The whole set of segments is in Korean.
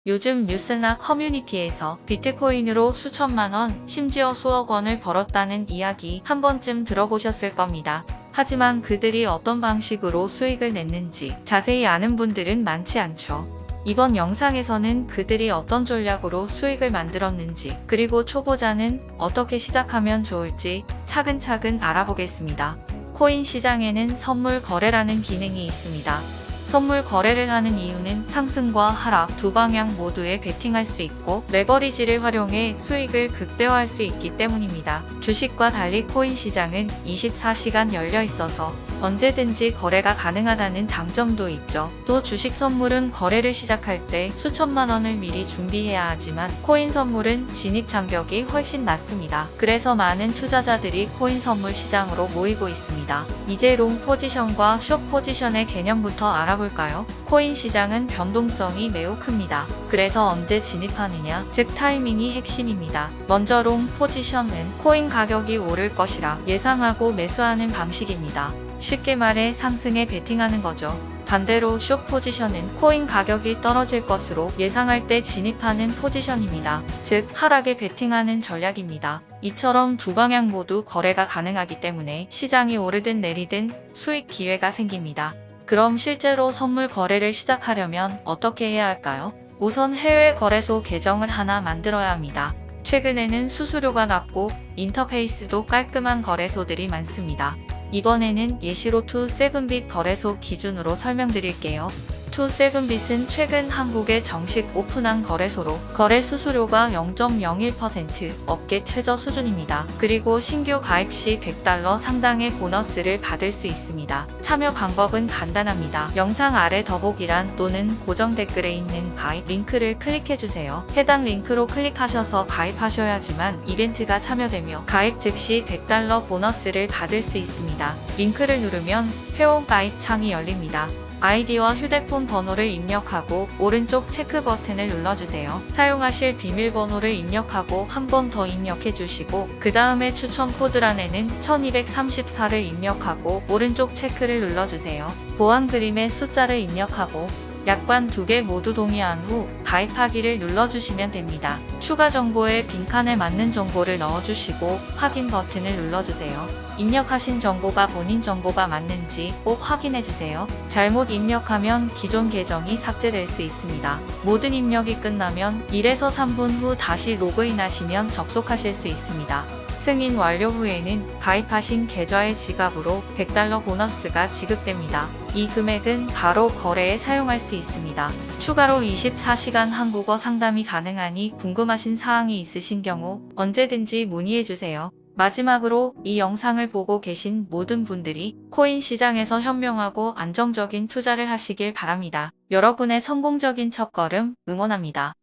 요즘 뉴스나 커뮤니티에서 비트코인으로 수천만 원, 심지어 수억 원을 벌었다는 이야기 한 번쯤 들어보셨을 겁니다. 하지만 그들이 어떤 방식으로 수익을 냈는지 자세히 아는 분들은 많지 않죠. 이번 영상에서는 그들이 어떤 전략으로 수익을 만들었는지, 그리고 초보자는 어떻게 시작하면 좋을지 차근차근 알아보겠습니다. 코인 시장에는 선물 거래라는 기능이 있습니다. 선물 거래를 하는 이유는 상승과 하락 두 방향 모두에 베팅할 수 있고 레버리지를 활용해 수익을 극대화할 수 있기 때문입니다. 주식과 달리 코인 시장은 24시간 열려 있어서 언제든지 거래가 가능하다는 장점도 있죠. 또 주식 선물은 거래를 시작할 때 수천만 원을 미리 준비해야 하지만 코인 선물은 진입 장벽이 훨씬 낮습니다. 그래서 많은 투자자들이 코인 선물 시장으로 모이고 있습니다. 이제 롱 포지션과 숏 포지션의 개념부터 알아볼까요? 코인 시장은 변동성이 매우 큽니다. 그래서 언제 진입하느냐, 즉 타이밍이 핵심입니다. 먼저 롱 포지션은 코인 가격이 오를 것이라 예상하고 매수하는 방식입니다. 쉽게 말해 상승에 베팅하는 거죠. 반대로 숏 포지션은 코인 가격이 떨어질 것으로 예상할 때 진입하는 포지션입니다. 즉 하락에 베팅하는 전략입니다. 이처럼 두 방향 모두 거래가 가능하기 때문에 시장이 오르든 내리든 수익 기회가 생깁니다. 그럼 실제로 선물 거래를 시작하려면 어떻게 해야 할까요? 우선 해외 거래소 계정을 하나 만들어야 합니다. 최근에는 수수료가 낮고 인터페이스도 깔끔한 거래소들이 많습니다. 이번에는 예시로 2세븐빗 거래소 기준으로 설명드릴게요. 2세븐빗은 최근 한국에 정식 오픈한 거래소로 거래 수수료가 0.01% 업계 최저 수준입니다. 그리고 신규 가입 시 $100 상당의 보너스를 받을 수 있습니다. 참여 방법은 간단합니다. 영상 아래 더보기란 또는 고정 댓글에 있는 가입 링크를 클릭해주세요. 해당 링크로 클릭하셔서 가입하셔야지만 이벤트가 참여되며 가입 즉시 $100 보너스를 받을 수 있습니다. 링크를 누르면 회원 가입 창이 열립니다. 아이디와 휴대폰 번호를 입력하고 오른쪽 체크 버튼을 눌러주세요. 사용하실 비밀번호를 입력하고 한 번 더 입력해 주시고 그 다음에 추천 코드란에는 1234를 입력하고 오른쪽 체크를 눌러주세요. 보안 그림의 숫자를 입력하고 약관 2개 모두 동의한 후 가입하기를 눌러주시면 됩니다. 추가 정보에 빈칸에 맞는 정보를 넣어주시고 확인 버튼을 눌러주세요. 입력하신 정보가 본인 정보가 맞는지 꼭 확인해주세요. 잘못 입력하면 기존 계정이 삭제될 수 있습니다. 모든 입력이 끝나면 1에서 3분 후 다시 로그인하시면 접속하실 수 있습니다. 승인 완료 후에는 가입하신 계좌의 지갑으로 $100 보너스가 지급됩니다. 이 금액은 바로 거래에 사용할 수 있습니다. 추가로 24시간 한국어 상담이 가능하니 궁금하신 사항이 있으신 경우 언제든지 문의해주세요. 마지막으로 이 영상을 보고 계신 모든 분들이 코인 시장에서 현명하고 안정적인 투자를 하시길 바랍니다. 여러분의 성공적인 첫걸음 응원합니다.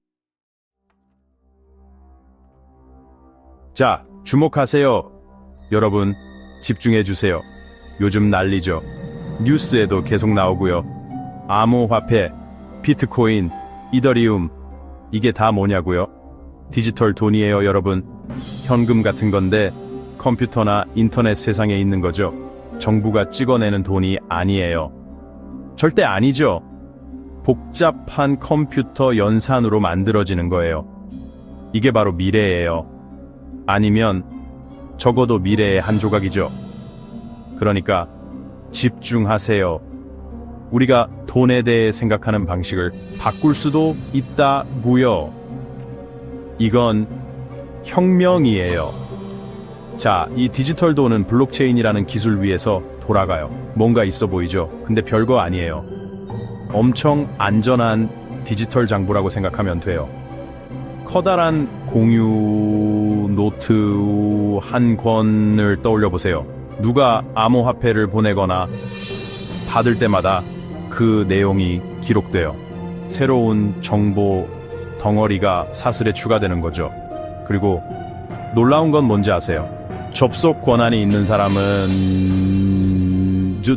자, 주목하세요. 여러분, 집중해주세요. 요즘 난리죠. 뉴스에도 계속 나오고요. 암호화폐, 비트코인, 이더리움, 이게 다 뭐냐고요? 디지털 돈이에요, 여러분. 현금 같은 건데 컴퓨터나 인터넷 세상에 있는 거죠. 정부가 찍어내는 돈이 아니에요. 절대 아니죠. 복잡한 컴퓨터 연산으로 만들어지는 거예요. 이게 바로 미래예요. 아니면 적어도 미래의 한 조각이죠. 그러니까 집중하세요. 우리가 돈에 대해 생각하는 방식을 바꿀 수도 있다고요. 이건 혁명이에요. 자, 이 디지털 돈은 블록체인이라는 기술 위에서 돌아가요. 뭔가 있어 보이죠? 근데 별거 아니에요. 엄청 안전한 디지털 장부라고 생각하면 돼요. 커다란 공유 노트 한 권을 떠올려 보세요. 누가 암호화폐를 보내거나 받을 때마다 그 내용이 기록돼요. 새로운 정보 덩어리가 사슬에 추가되는 거죠. 그리고 놀라운 건 뭔지 아세요? 접속 권한이 있는 사람은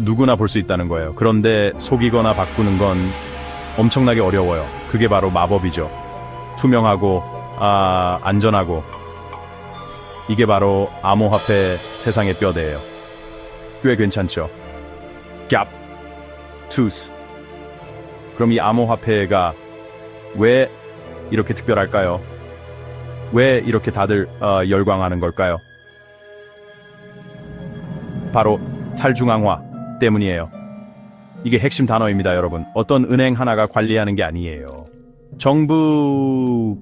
누구나 볼 수 있다는 거예요. 그런데 속이거나 바꾸는 건 엄청나게 어려워요. 그게 바로 마법이죠. 투명하고 안전하고, 이게 바로 암호화폐 세상의 뼈대예요. 꽤 괜찮죠? 갭, 투스. 그럼 이 암호화폐가 왜 이렇게 특별할까요? 왜 이렇게 다들 열광하는 걸까요? 바로 탈중앙화 때문이에요. 이게 핵심 단어입니다, 여러분. 어떤 은행 하나가 관리하는 게 아니에요. 정부가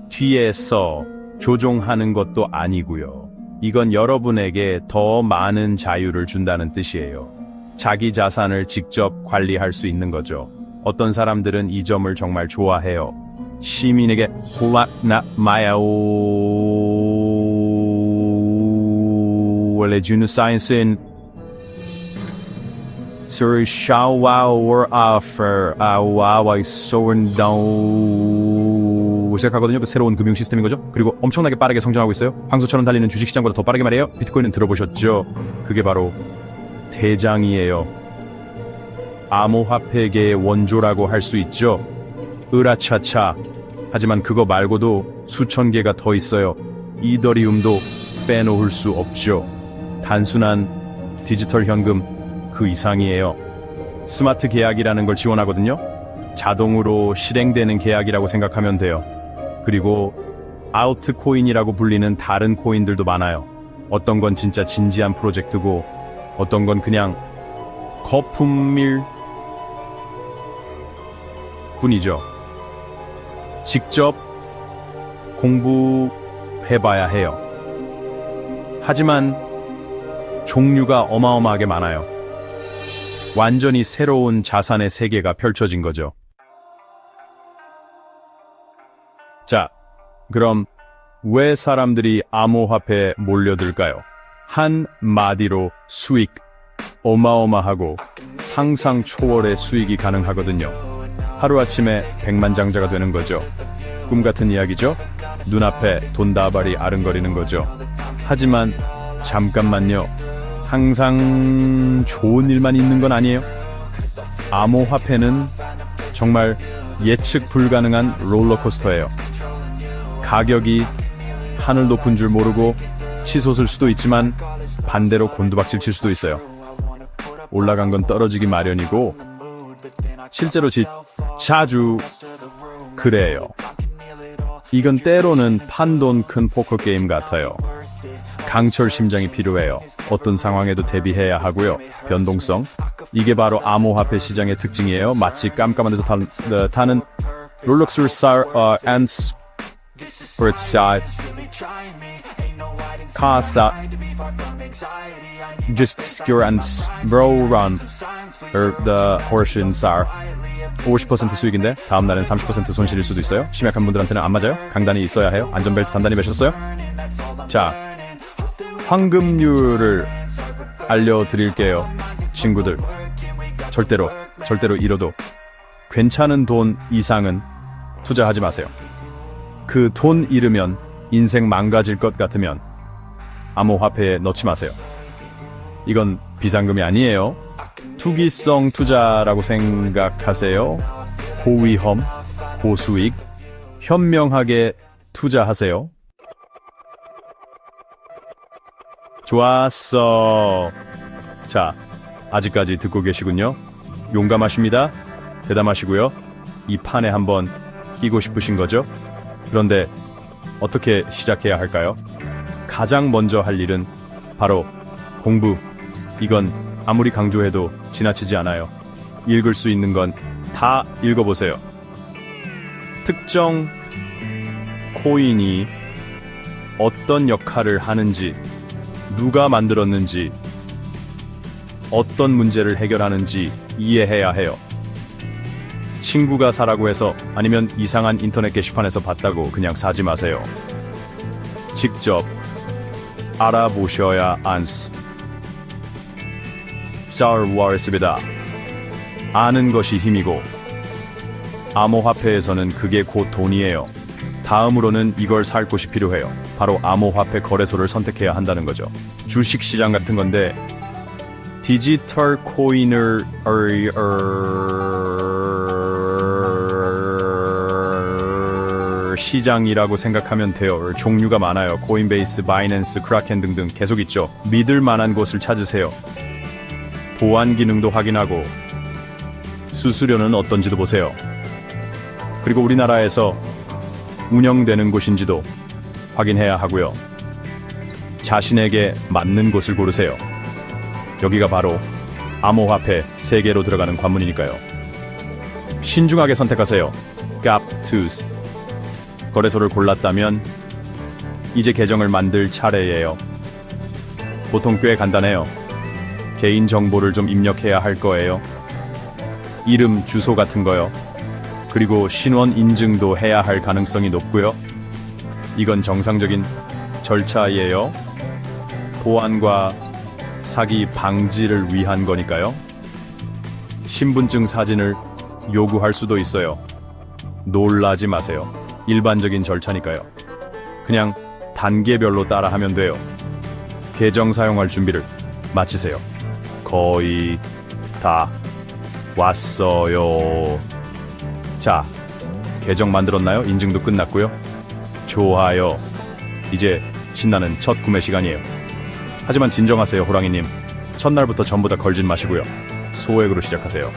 뒤에서 조종하는 것도 아니고요. 이건 여러분에게 더 많은 자유를 준다는 뜻이에요. 자기 자산을 직접 관리할 수 있는 거죠. 어떤 사람들은 이 점을 정말 좋아해요. 시민에게 원래 주는 사이언스는 시작하거든요. 새로운 금융 시스템인 거죠. 그리고 엄청나게 빠르게 성장하고 있어요. 황소처럼 달리는 주식시장보다 더 빠르게 말이에요. 비트코인은 들어보셨죠? 그게 바로 대장이에요. 암호화폐계의 원조라고 할 수 있죠. 으라차차. 하지만 그거 말고도 수천 개가 더 있어요. 이더리움도 빼놓을 수 없죠. 단순한 디지털 현금 그 이상이에요. 스마트 계약이라는 걸 지원하거든요. 자동으로 실행되는 계약이라고 생각하면 돼요. 그리고 알트코인이라고 불리는 다른 코인들도 많아요. 어떤 건 진짜 진지한 프로젝트고 어떤 건 그냥 거품일 뿐이죠. 직접 공부해봐야 해요. 하지만 종류가 어마어마하게 많아요. 완전히 새로운 자산의 세계가 펼쳐진 거죠. 자, 그럼 왜 사람들이 암호화폐에 몰려들까요? 한마디로 수익. 어마어마하고 상상 초월의 수익이 가능하거든요. 하루아침에 백만장자가 되는 거죠. 꿈같은 이야기죠? 눈앞에 돈다발이 아른거리는 거죠. 하지만 잠깐만요. 항상 좋은 일만 있는 건 아니에요. 암호화폐는 정말 예측 불가능한 롤러코스터예요. 가격이 하늘 높은 줄 모르고 치솟을 수도 있지만 반대로 곤두박질 칠 수도 있어요. 올라간 건 떨어지기 마련이고 실제로 자주 그래요. 이건 때로는 판돈 큰 포커 게임 같아요. 강철 심장이 필요해요. 어떤 상황에도 대비해야 하고요. 변동성. 이게 바로 암호화폐 시장의 특징이에요. 마치 깜깜한 데서 타는 롤러코스터 앤스 cost just secure and bro run or the horse inside 50% 수익인데 다음 날엔 30% 손실일 수도 있어요. 심약한 분들한테는 안 맞아요. 강단이 있어야 해요. 안전벨트 단단히 매셨어요? 자, 황금률을 알려드릴게요. 친구들, 절대로 잃어도 괜찮은 돈 이상은 투자하지 마세요. 그 돈 잃으면 인생 망가질 것 같으면 암호화폐에 넣지 마세요. 이건 비상금이 아니에요. 투기성 투자라고 생각하세요. 고위험, 고수익, 현명하게 투자하세요. 좋았어. 자, 아직까지 듣고 계시군요. 용감하십니다. 대담하시고요. 이 판에 한번 끼고 싶으신 거죠? 그런데 어떻게 시작해야 할까요? 가장 먼저 할 일은 바로 공부. 이건 아무리 강조해도 지나치지 않아요. 읽을 수 있는 건 다 읽어보세요. 특정 코인이 어떤 역할을 하는지, 누가 만들었는지, 어떤 문제를 해결하는지 이해해야 해요. 친구가 사라고 해서 아니면 이상한 인터넷 게시판에서 봤다고 그냥 사지 마세요. 직접 알아보셔야 싸울와르습니다. 아는 것이 힘이고 암호화폐에서는 그게 곧 돈이에요. 다음으로는 이걸 살 곳이 필요해요. 바로 암호화폐 거래소를 선택해야 한다는 거죠. 주식시장 같은 건데 디지털 코인을 시장이라고 생각하면 돼요. 종류가 많아요. 코인베이스, 바이낸스, 크라켄 등등 계속 있죠. 믿을 만한 곳을 찾으세요. 보안 기능도 확인하고 수수료는 어떤지도 보세요. 그리고 우리나라에서 운영되는 곳인지도 확인해야 하고요. 자신에게 맞는 곳을 고르세요. 여기가 바로 암호화폐 세계로 들어가는 관문이니까요. 신중하게 선택하세요. 값투스. 거래소를 골랐다면 이제 계정을 만들 차례예요. 보통 꽤 간단해요. 개인 정보를 좀 입력해야 할 거예요. 이름, 주소 같은 거요. 그리고 신원 인증도 해야 할 가능성이 높고요. 이건 정상적인 절차예요. 보안과 사기 방지를 위한 거니까요. 신분증 사진을 요구할 수도 있어요. 놀라지 마세요. 일반적인 절차니까요. 그냥 단계별로 따라하면 돼요. 계정 사용할 준비를 마치세요. 거의 다 왔어요. 자, 계정 만들었나요? 인증도 끝났고요. 좋아요. 이제 신나는 첫 구매 시간이에요. 하지만 진정하세요, 호랑이님. 첫날부터 전부 다 걸진 마시고요. 소액으로 시작하세요.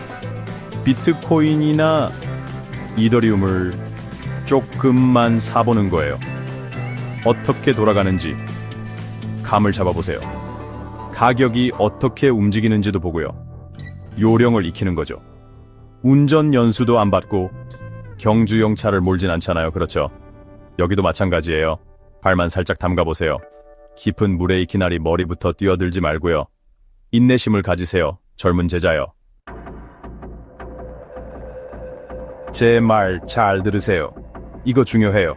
비트코인이나 이더리움을 조금만 사보는 거예요. 어떻게 돌아가는지 감을 잡아보세요. 가격이 어떻게 움직이는지도 보고요. 요령을 익히는 거죠. 운전 연수도 안 받고 경주용 차를 몰진 않잖아요. 그렇죠? 여기도 마찬가지예요. 발만 살짝 담가보세요. 깊은 물에 익힌 알이 머리부터 뛰어들지 말고요. 인내심을 가지세요. 젊은 제자요. 제 말 잘 들으세요. 이거 중요해요.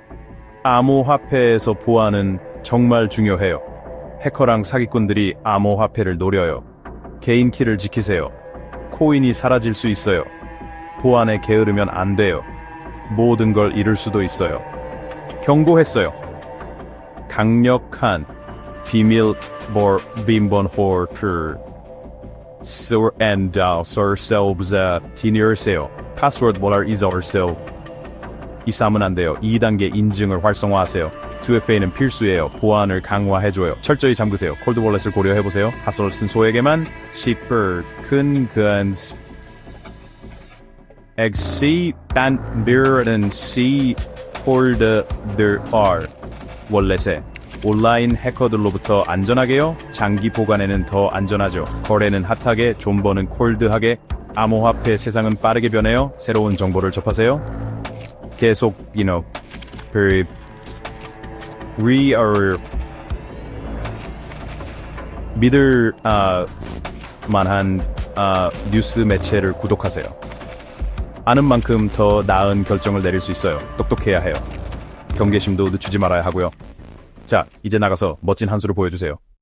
암호화폐에서 보안은 정말 중요해요. 해커랑 사기꾼들이 암호화폐를 노려요. 개인 키를 지키세요. 코인이 사라질 수 있어요. 보안에 게으르면 안 돼요. 모든 걸 잃을 수도 있어요. 경고했어요. 강력한 비밀 비밀번호를 설정하세요. 디니르세요. 파스워드 뭐를 잊어버리세요. 이 싸움은 안 돼요. 2단계 인증을 활성화하세요. 2FA는 필수예요. 보안을 강화해줘요. 철저히 잠그세요. 콜드월렛을 고려해보세요. 하스를 쓴 소에게만 10불 큰 XC 단비르는 C 홀더들 R 월렛에 온라인 해커들로부터 안전하게요. 장기 보관에는 더 안전하죠. 거래는 핫하게, 존버는 콜드하게. 암호화폐 세상은 빠르게 변해요. 새로운 정보를 접하세요. 계속 믿을 만한 뉴스 매체를 구독하세요. 아는 만큼 더 나은 결정을 내릴 수 있어요. 똑똑해야 해요. 경계심도 늦추지 말아야 하고요. 자, 이제 나가서 멋진 한 수를 보여주세요.